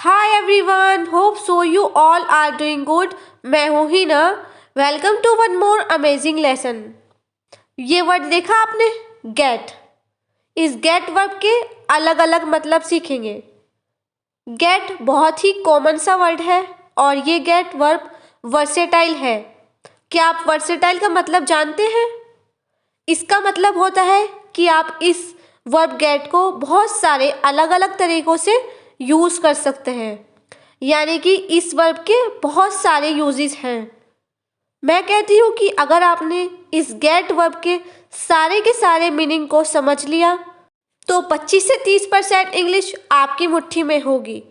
Hi everyone, hope so you all are doing good. मैं हूँ Hina. Welcome to one more amazing lesson. ये word देखा आपने, gate. इस गेट वर्ब के अलग अलग मतलब सीखेंगे। गेट बहुत ही कॉमन सा वर्ड है और ये गेट वर्ब वर्सेटाइल है। क्या आप वर्सेटाइल का मतलब जानते हैं? इसका मतलब होता है कि आप इस वर्ब गेट को बहुत सारे अलग अलग तरीक़ों से यूज़ कर सकते हैं, यानी कि इस वर्ब के बहुत सारे यूजेस हैं। मैं कहती हूँ कि अगर आपने इस गेट वर्ब के सारे मीनिंग को समझ लिया तो 25 से 30% इंग्लिश आपकी मुट्ठी में होगी।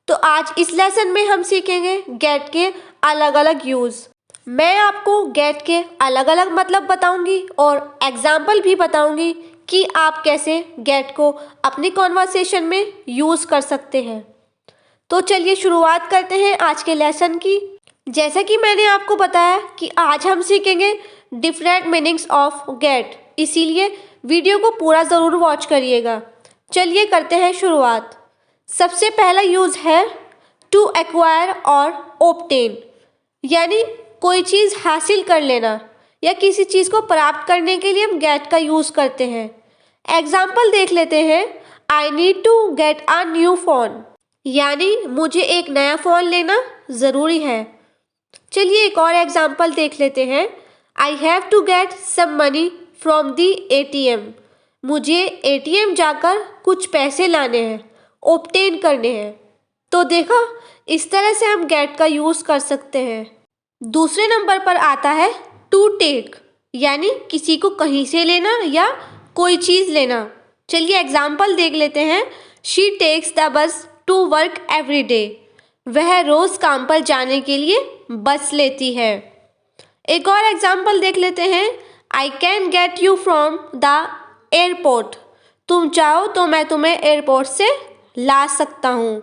तो आज इस लेसन में हम सीखेंगे गेट के अलग अलग यूज़। मैं आपको गेट के अलग अलग मतलब बताऊंगी और एग्जाम्पल भी बताऊंगी कि आप कैसे गेट को अपनी कॉन्वर्सेशन में यूज़ कर सकते हैं। तो चलिए शुरुआत करते हैं आज के लेसन की। जैसा कि मैंने आपको बताया कि आज हम सीखेंगे डिफरेंट मीनिंग्स ऑफ गेट, इसीलिए वीडियो को पूरा ज़रूर वॉच करिएगा। चलिए करते हैं शुरुआत। सबसे पहला यूज़ है टू एक्वायर और ओब्टेन, यानी कोई चीज़ हासिल कर लेना या किसी चीज़ को प्राप्त करने के लिए हम गेट का यूज़ करते हैं। एग्जाम्पल देख लेते हैं। I need to get a new phone, यानी मुझे एक नया फ़ोन लेना ज़रूरी है। चलिए एक और एग्जाम्पल देख लेते हैं। I have to get some money from the ATM, मुझे ATM जाकर कुछ पैसे लाने हैं, ऑब्टेन करने हैं। तो देखा, इस तरह से हम गेट का यूज़ कर सकते हैं। दूसरे नंबर पर आता है टू टेक, यानी किसी को कहीं से लेना या कोई चीज़ लेना। चलिए एग्जाम्पल देख लेते हैं। She takes the bus to work every day, वह रोज़ काम पर जाने के लिए बस लेती है। एक और एग्जाम्पल देख लेते हैं। I can get you from the airport, तुम चाहो तो मैं तुम्हें एयरपोर्ट से ला सकता हूँ।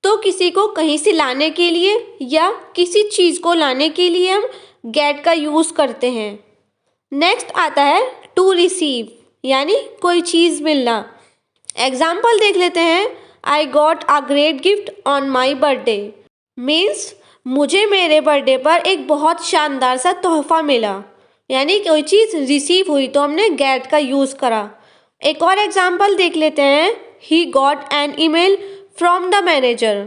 तो किसी को कहीं से लाने के लिए या किसी चीज़ को लाने के लिए हम गेट का यूज़ करते हैं। नेक्स्ट आता है टू रिसीव, यानी कोई चीज़ मिलना। एग्जाम्पल देख लेते हैं। I got a great gift on my birthday, means मुझे मेरे बर्थडे पर एक बहुत शानदार सा तोहफा मिला, यानी कोई चीज़ रिसीव हुई तो हमने गेट का यूज़ करा। एक और एग्जाम्पल देख लेते हैं। He got N email from the manager,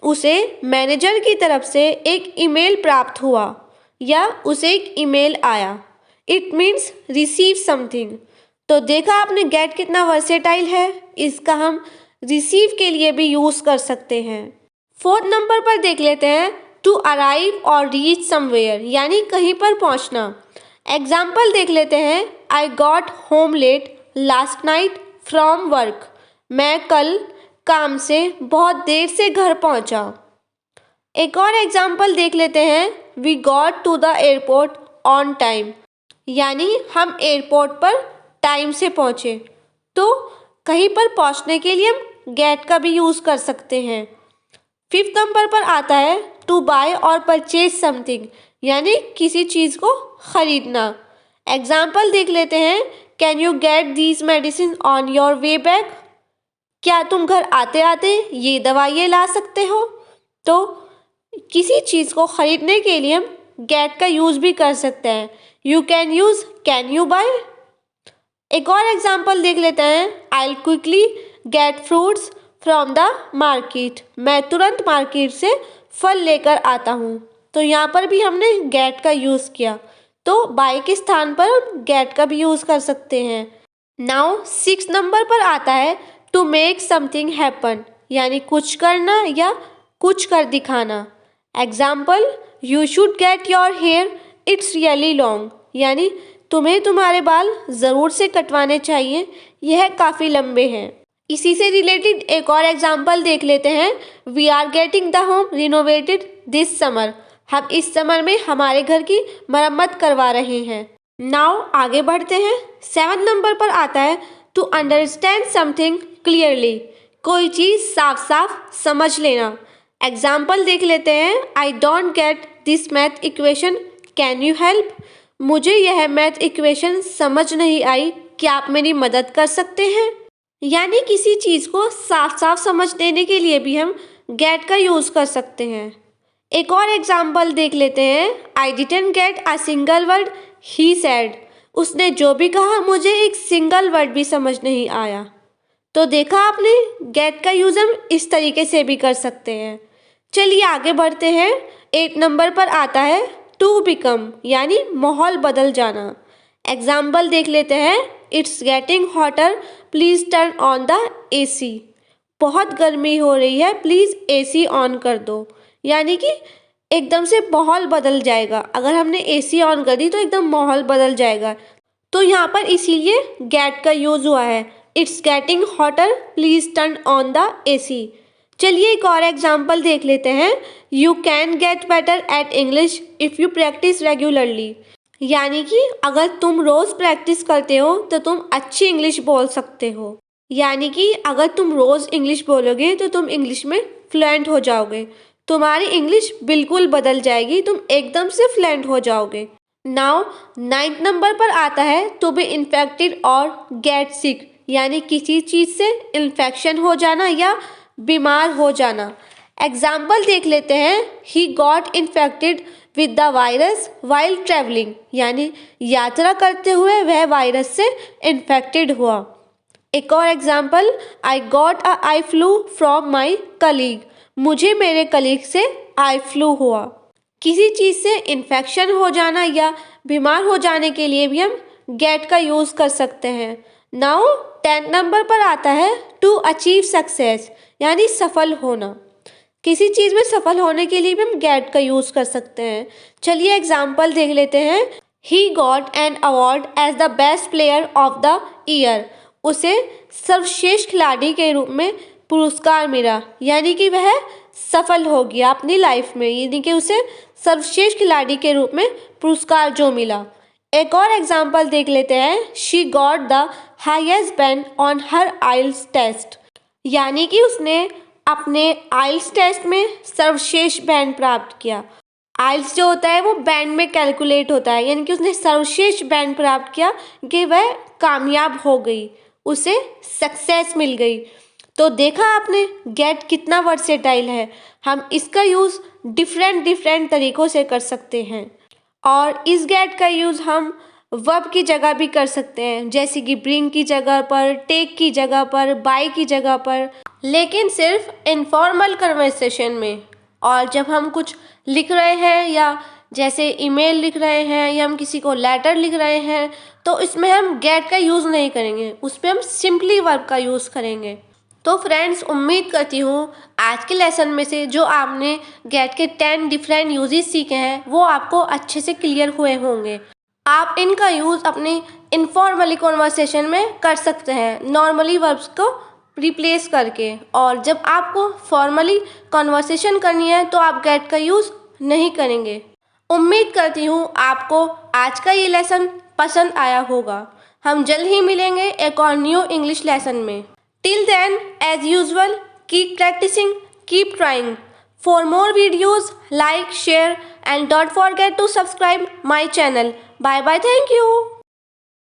उसे मैनेजर की तरफ से एक ईमेल प्राप्त हुआ या उसे एक ईमेल आया। It means receive something. तो देखा आपने गेट कितना वर्सेटाइल है, इसका हम रिसीव के लिए भी यूज़ कर सकते हैं। फोर्थ नंबर पर देख लेते हैं टू अराइव और रीच समवेयर, यानी कहीं पर पहुंचना। एग्जाम्पल देख लेते हैं। I got home late last night from work, मैं कल काम से बहुत देर से घर पहुंचा। एक और एग्जाम्पल देख लेते हैं। We got to the airport on time, यानी हम एयरपोर्ट पर टाइम से पहुँचे। तो कहीं पर पहुँचने के लिए हम गेट का भी यूज़ कर सकते हैं। फिफ्थ नंबर पर आता है टू बाय और परचेज समथिंग, यानी किसी चीज़ को ख़रीदना। एग्जाम्पल देख लेते हैं। Can you get these medicine on your way back, क्या तुम घर आते आते ये दवाइयाँ ला सकते हो? तो किसी चीज़ को ख़रीदने के लिए हम गेट का यूज़ भी कर सकते हैं। You can use can you buy. एक और एग्जाम्पल देख लेते हैं। I quickly get fruits from the market, मैं तुरंत मार्केट से फल लेकर आता हूँ। तो यहाँ पर भी हमने गेट का यूज़ किया। तो बाय के स्थान पर हम गेट का भी यूज़ कर सकते हैं। नाउ 6 नंबर पर आता है टू मेक समथिंग हैपन, यानी कुछ करना या कुछ कर दिखाना। Example, you should get your hair it's really long, यानी तुम्हें तुम्हारे बाल ज़रूर से कटवाने चाहिए, यह काफ़ी लंबे हैं। इसी से रिलेटेड एक और एग्जाम्पल देख लेते हैं। We are getting the home renovated this summer, हम इस समर में हमारे घर की मरम्मत करवा रहे हैं। नाउ आगे बढ़ते हैं। 7 नंबर पर आता है टू अंडरस्टैंड समथिंग क्लियरली, कोई चीज़ साफ साफ समझ लेना। एग्जाम्पल देख लेते हैं। I don't get this math equation, can you help, मुझे यह मैथ इक्वेशन समझ नहीं आई, क्या आप मेरी मदद कर सकते हैं? यानी किसी चीज़ को साफ साफ समझ देने के लिए भी हम गेट का यूज़ कर सकते हैं। एक और एग्जाम्पल देख लेते हैं। I didn't get a single word he said. उसने जो भी कहा मुझे एक सिंगल वर्ड भी समझ नहीं आया। तो देखा आपने, गेट का यूज़ हम इस तरीके से भी कर सकते हैं। चलिए आगे बढ़ते हैं। 8 नंबर पर आता है टू बिकम, यानी माहौल बदल जाना। एग्जाम्पल देख लेते हैं। It's getting hotter, please turn on the AC। बहुत गर्मी हो रही है, प्लीज़ AC ऑन कर दो। यानी कि एकदम से माहौल बदल जाएगा। अगर हमने AC ऑन कर दी तो एकदम माहौल बदल जाएगा। तो यहाँ पर इसीलिए गेट का यूज़ हुआ है। It's getting hotter, please turn on the AC। चलिए एक और एग्जाम्पल देख लेते हैं। You can get better at English if you practice regularly. यानी कि अगर तुम रोज़ प्रैक्टिस करते हो तो तुम अच्छी इंग्लिश बोल सकते हो। यानी कि अगर तुम रोज़ इंग्लिश बोलोगे तो तुम इंग्लिश में फ्लुएंट हो जाओगे। तुम्हारी इंग्लिश बिल्कुल बदल जाएगी, तुम एकदम से फ्लुएंट हो जाओगे। नाउ 9th नंबर पर आता है टू बी इन्फेक्टेड और गेट सिक, यानी किसी चीज़ से इन्फेक्शन हो जाना या बीमार हो जाना। एग्जाम्पल देख लेते हैं। He got infected with the virus while travelling, यानी यात्रा करते हुए वह वायरस से इन्फेक्टेड हुआ। एक और example, I got a eye flu from my colleague. मुझे मेरे कलीग से आई फ्लू हुआ। किसी चीज़ से इन्फेक्शन हो जाना या बीमार हो जाने के लिए भी हम गेट का यूज़ कर सकते हैं। नाउ 10th नंबर पर आता है टू अचीव सक्सेस, यानी सफल होना। किसी चीज़ में सफल होने के लिए भी हम गेट का यूज़ कर सकते हैं। चलिए एग्जाम्पल देख लेते हैं। He got an award as the best player of the year. उसे सर्वश्रेष्ठ खिलाड़ी के रूप में पुरस्कार मिला, यानी कि वह सफल हो गया अपनी लाइफ में, यानी कि उसे सर्वश्रेष्ठ खिलाड़ी के रूप में पुरस्कार जो मिला। एक और एग्जाम्पल देख लेते हैं। She got the highest band on her IELTS test, यानी कि उसने अपने आइल्स टेस्ट में सर्वश्रेष्ठ बैंड प्राप्त किया। आइल्स जो होता है वो बैंड में कैलकुलेट होता है, यानी कि उसने सर्वश्रेष्ठ बैंड प्राप्त किया कि वह कामयाब हो गई, उसे सक्सेस मिल गई। तो देखा आपने गेट कितना वर्सेटाइल है। हम इसका यूज़ डिफरेंट तरीक़ों से कर सकते हैं। और इस गेट का यूज़ हम वर्ब की जगह भी कर सकते हैं, जैसे कि ब्रिंग की जगह पर, टेक की जगह पर, बाय की जगह पर, लेकिन सिर्फ इनफॉर्मल कन्वर्सेशन में। और जब हम कुछ लिख रहे हैं या जैसे ईमेल लिख रहे हैं या हम किसी को लेटर लिख रहे हैं तो इसमें हम गेट का यूज़ नहीं करेंगे, उस पर हम सिंपली वर्ब का यूज़ करेंगे। तो फ्रेंड्स, उम्मीद करती हूँ आज के लेसन में से जो आपने गेट के 10 डिफरेंट यूजेस सीखे हैं वो आपको अच्छे से क्लियर हुए होंगे। आप इनका यूज़ अपनी इनफॉर्मली कॉन्वर्सेशन में कर सकते हैं, नॉर्मली वर्ब्स को रिप्लेस करके। और जब आपको फॉर्मली कॉन्वर्सेशन करनी है तो आप गेट का यूज़ नहीं करेंगे। उम्मीद करती हूँ आपको आज का ये लेसन पसंद आया होगा। हम जल्द ही मिलेंगे एक और न्यू इंग्लिश लेसन में। Till then, as usual, keep practicing, keep trying. For more videos, like, share and don't forget to subscribe my channel. Bye bye, thank you.